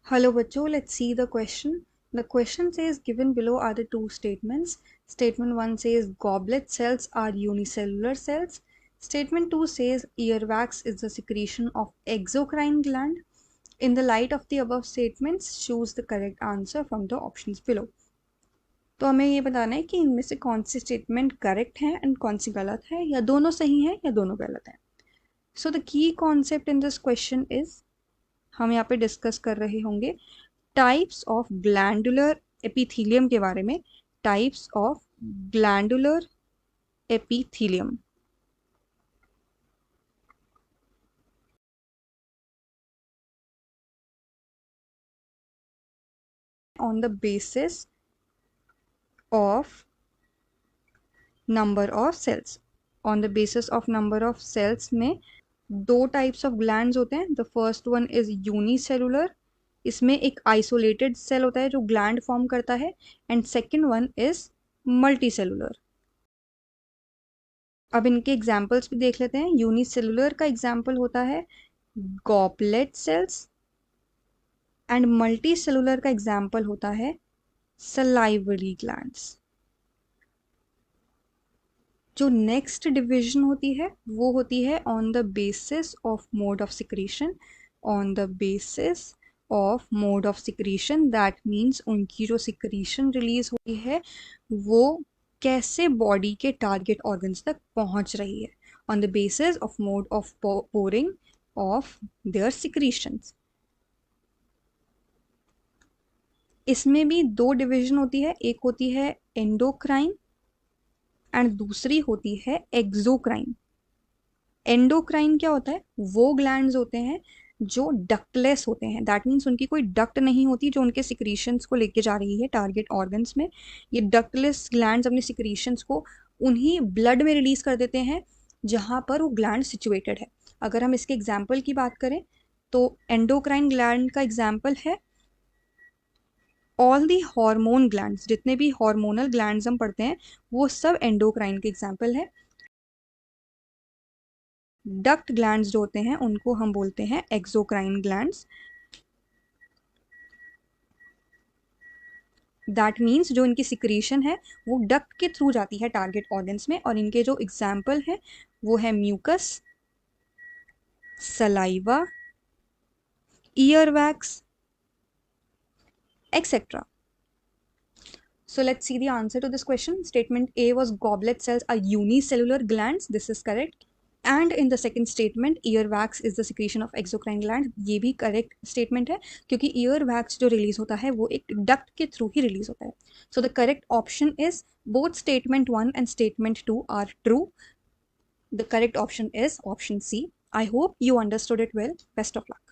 Hello बच्चों, let's see the question. The question says given below are the two statements. Statement 1 says goblet cells are unicellular cells. Statement 2 says earwax is the secretion of exocrine gland. In the light of the above statements, choose the correct answer from the options below. तो हमें ये बताना है कि इनमें से कौन सी statement correct है एंड कौन सी गलत है, या दोनों सही है या दोनों गलत है. So the key concept in this question is, हम यहाँ पे डिस्कस कर रहे होंगे टाइप्स ऑफ ग्लैंडुलर एपिथीलियम के बारे में. Types of glandular epithelium. On the basis of number of cells. On the basis of number of cells में दो टाइप्स ऑफ ग्लैंड्स होते हैं. The first one is unicellular. इसमें एक आइसोलेटेड सेल होता है जो ग्लैंड फॉर्म करता है. And second one is multicellular. अब इनके एग्जाम्पल्स भी देख लेते हैं. यूनिसेलुलर का एग्जाम्पल होता है गॉबलेट सेल्स एंड मल्टीसेलुलर का एग्जाम्पल होता है सलाइवरी ग्लैंड्स. जो नेक्स्ट डिविजन होती है वो होती है on the basis of mode of secretion. On the basis of mode of secretion, that means उनकी जो सिक्रीशन रिलीज होती है वो कैसे बॉडी के टारगेट ऑर्गन्स तक पहुंच रही है. On the basis of mode of pouring of their secretions. इसमें भी दो डिवीजन होती है. एक होती है एंडोक्राइन एंड दूसरी होती है एक्सोक्राइन. एंडोक्राइन क्या होता है? वो ग्लैंड्स होते हैं जो डक्टलेस होते हैं. दैट मीन्स उनकी कोई डक्ट नहीं होती जो उनके सिक्रीशंस को लेके जा रही है टारगेट ऑर्गन्स में. ये डक्टलेस ग्लैंड्स अपने सिक्रीशंस को उन्हीं ब्लड में रिलीज कर देते हैं जहाँ पर वो ग्लैंड सिचुएटेड है. अगर हम इसके एग्जाम्पल की बात करें तो एंडोक्राइन ग्लैंड का एग्जाम्पल है ऑल दी हार्मोन ग्लैंड्स. जितने भी हार्मोनल ग्लैंड्स हम पढ़ते हैं वो सब एंडोक्राइन के एग्जाम्पल है. डक्ट ग्लैंड्स जो होते हैं उनको हम बोलते हैं एक्सोक्राइन ग्लैंड्स. दैट मीन्स जो इनकी सिक्रीशन है वो डक्ट के थ्रू जाती है टारगेट ऑर्गन्स में. और इनके जो एग्जाम्पल है वो है mucus, saliva, earwax, etc. So let's see the answer to this question. Statement A was goblet cells are unicellular glands. This is correct. And in the second statement ear wax is the secretion of exocrine gland. ये भी correct statement है क्योंकि ear wax जो release होता है वो एक duct के थ्रू ही रिलीज होता है. So the correct option is both statement 1 and statement 2 are true. The correct option is option C. I hope you understood it well. Best of luck.